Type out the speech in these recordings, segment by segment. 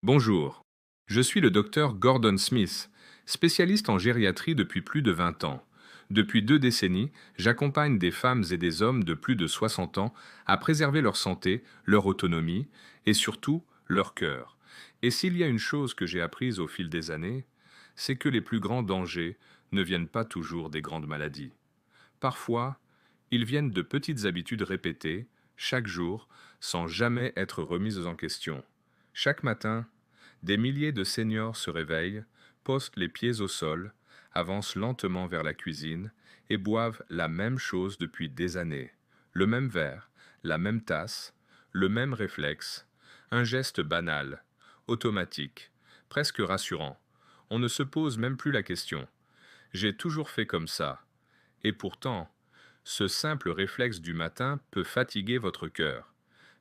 Bonjour, je suis le docteur Gordon Smith, spécialiste en gériatrie depuis plus de 20 ans. Depuis 2 décennies, j'accompagne des femmes et des hommes de plus de 60 ans à préserver leur santé, leur autonomie et surtout leur cœur. Et s'il y a une chose que j'ai apprise au fil des années, c'est que les plus grands dangers ne viennent pas toujours des grandes maladies. Parfois, ils viennent de petites habitudes répétées, chaque jour, sans jamais être remises en question. Chaque matin, des milliers de seniors se réveillent, postent les pieds au sol, avancent lentement vers la cuisine et boivent la même chose depuis des années. Le même verre, la même tasse, le même réflexe, un geste banal, automatique, presque rassurant. On ne se pose même plus la question. J'ai toujours fait comme ça. Et pourtant, ce simple réflexe du matin peut fatiguer votre cœur,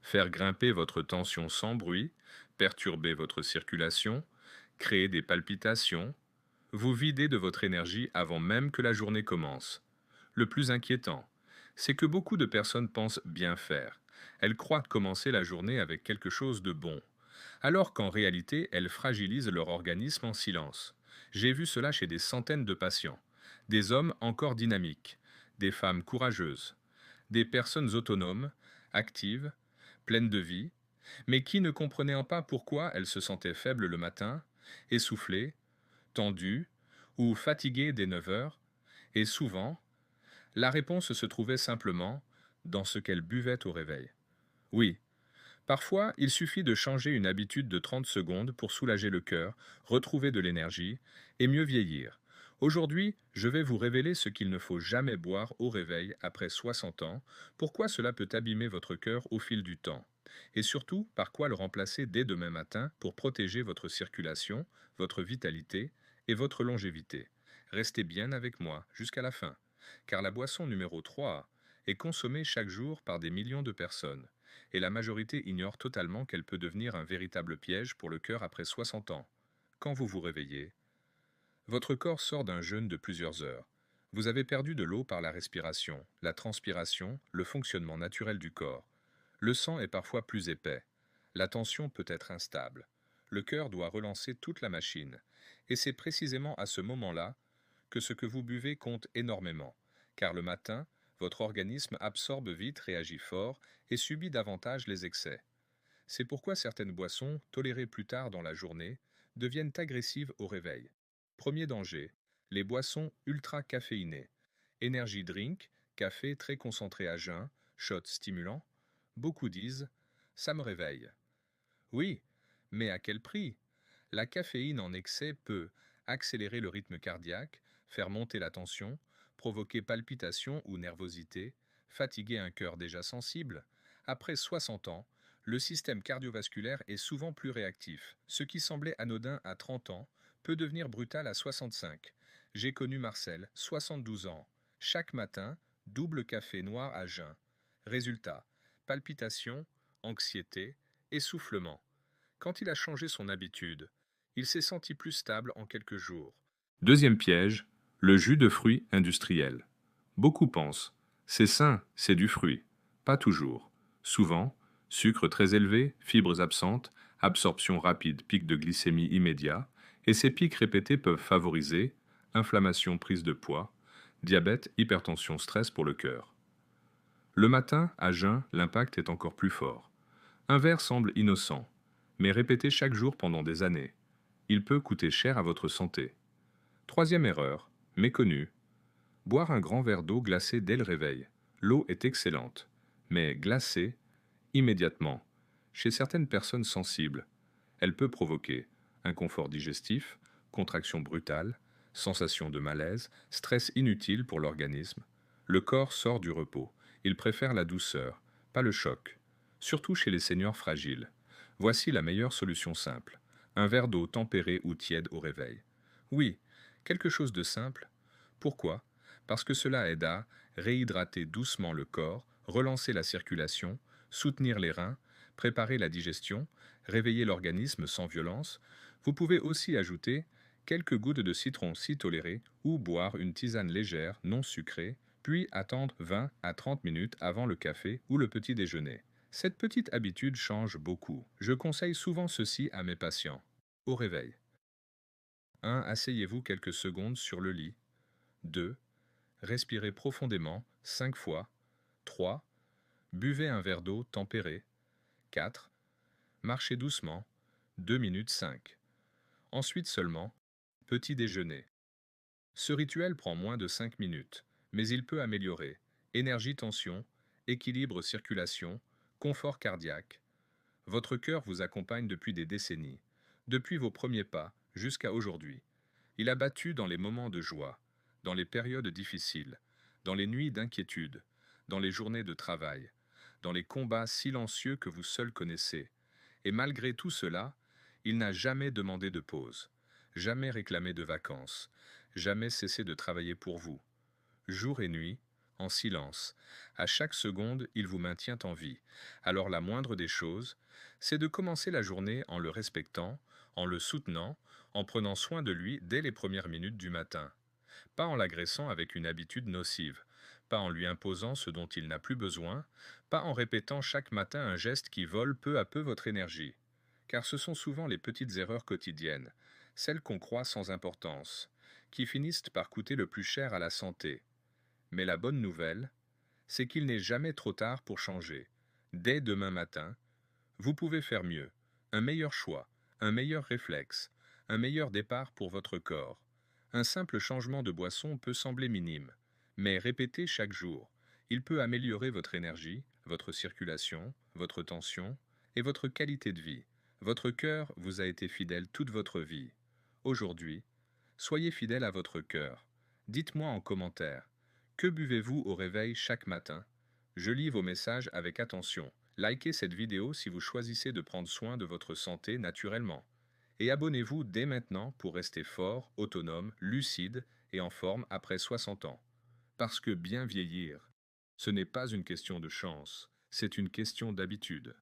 faire grimper votre tension sans bruit, perturber votre circulation, créer des palpitations, vous vider de votre énergie avant même que la journée commence. Le plus inquiétant, c'est que beaucoup de personnes pensent bien faire. Elles croient commencer la journée avec quelque chose de bon, alors qu'en réalité, elles fragilisent leur organisme en silence. J'ai vu cela chez des centaines de patients. Des hommes encore dynamiques, des femmes courageuses, des personnes autonomes, actives, pleines de vie, mais qui ne comprenaient pas pourquoi elles se sentaient faibles le matin, essoufflées, tendues ou fatiguées dès 9 heures, et souvent, la réponse se trouvait simplement dans ce qu'elles buvaient au réveil. Oui, parfois, il suffit de changer une habitude de 30 secondes pour soulager le cœur, retrouver de l'énergie et mieux vieillir. Aujourd'hui, je vais vous révéler ce qu'il ne faut jamais boire au réveil après 60 ans, pourquoi cela peut abîmer votre cœur au fil du temps, et surtout par quoi le remplacer dès demain matin pour protéger votre circulation, votre vitalité et votre longévité. Restez bien avec moi jusqu'à la fin, car la boisson numéro 3 est consommée chaque jour par des millions de personnes et la majorité ignore totalement qu'elle peut devenir un véritable piège pour le cœur après 60 ans. Quand vous vous réveillez, votre corps sort d'un jeûne de plusieurs heures. Vous avez perdu de l'eau par la respiration, la transpiration, le fonctionnement naturel du corps. Le sang est parfois plus épais. La tension peut être instable. Le cœur doit relancer toute la machine. Et c'est précisément à ce moment-là que ce que vous buvez compte énormément, car le matin, votre organisme absorbe vite, réagit fort et subit davantage les excès. C'est pourquoi certaines boissons, tolérées plus tard dans la journée, deviennent agressives au réveil. Premier danger, les boissons ultra caféinées. Energy drink, café très concentré à jeun, shot stimulant. Beaucoup disent ça me réveille. Oui, mais à quel prix? La caféine en excès peut accélérer le rythme cardiaque, faire monter la tension, provoquer palpitations ou nervosité, fatiguer un cœur déjà sensible. Après 60 ans, le système cardiovasculaire est souvent plus réactif. Ce qui semblait anodin à 30 ans peut devenir brutal à 65. J'ai connu Marcel, 72 ans. Chaque matin, double café noir à jeun. Résultat, palpitations, anxiété, essoufflement. Quand il a changé son habitude, il s'est senti plus stable en quelques jours. Deuxième piège, le jus de fruits industriel. Beaucoup pensent, c'est sain, c'est du fruit. Pas toujours. Souvent, sucre très élevé, fibres absentes, absorption rapide, pic de glycémie immédiat, et ces pics répétés peuvent favoriser inflammation, prise de poids, diabète, hypertension, stress pour le cœur. Le matin, à jeun, l'impact est encore plus fort. Un verre semble innocent, mais répété chaque jour pendant des années. Il peut coûter cher à votre santé. Troisième erreur, méconnue. Boire un grand verre d'eau glacée dès le réveil. L'eau est excellente, mais glacée, immédiatement, chez certaines personnes sensibles, elle peut provoquer inconfort digestif, contraction brutale, sensation de malaise, stress inutile pour l'organisme. Le corps sort du repos. Il préfère la douceur, pas le choc, surtout chez les seniors fragiles. Voici la meilleure solution simple. Un verre d'eau tempérée ou tiède au réveil. Oui, quelque chose de simple. Pourquoi? Parce que cela aide à réhydrater doucement le corps, relancer la circulation, soutenir les reins, préparer la digestion, réveiller l'organisme sans violence. Vous pouvez aussi ajouter quelques gouttes de citron si toléré ou boire une tisane légère, non sucrée, puis attendre 20 à 30 minutes avant le café ou le petit déjeuner. Cette petite habitude change beaucoup. Je conseille souvent ceci à mes patients. Au réveil. 1. Asseyez-vous quelques secondes sur le lit. 2. Respirez profondément 5 fois. 3. Buvez un verre d'eau tempérée. 4. Marchez doucement 2 minutes 5. Ensuite seulement, petit déjeuner. Ce rituel prend moins de 5 minutes, mais il peut améliorer énergie-tension, équilibre circulation, confort cardiaque. Votre cœur vous accompagne depuis des décennies, depuis vos premiers pas jusqu'à aujourd'hui. Il a battu dans les moments de joie, dans les périodes difficiles, dans les nuits d'inquiétude, dans les journées de travail, dans les combats silencieux que vous seuls connaissez. Et malgré tout cela, il n'a jamais demandé de pause, jamais réclamé de vacances, jamais cessé de travailler pour vous. Jour et nuit, en silence, à chaque seconde, il vous maintient en vie. Alors la moindre des choses, c'est de commencer la journée en le respectant, en le soutenant, en prenant soin de lui dès les premières minutes du matin. Pas en l'agressant avec une habitude nocive, pas en lui imposant ce dont il n'a plus besoin, pas en répétant chaque matin un geste qui vole peu à peu votre énergie. Car ce sont souvent les petites erreurs quotidiennes, celles qu'on croit sans importance, qui finissent par coûter le plus cher à la santé. Mais la bonne nouvelle, c'est qu'il n'est jamais trop tard pour changer. Dès demain matin, vous pouvez faire mieux, un meilleur choix, un meilleur réflexe, un meilleur départ pour votre corps. Un simple changement de boisson peut sembler minime, mais répété chaque jour, il peut améliorer votre énergie, votre circulation, votre tension et votre qualité de vie. Votre cœur vous a été fidèle toute votre vie. Aujourd'hui, soyez fidèle à votre cœur. Dites-moi en commentaire, que buvez-vous au réveil chaque matin? Je lis vos messages avec attention. Likez cette vidéo si vous choisissez de prendre soin de votre santé naturellement. Et abonnez-vous dès maintenant pour rester fort, autonome, lucide et en forme après 60 ans. Parce que bien vieillir, ce n'est pas une question de chance, c'est une question d'habitude.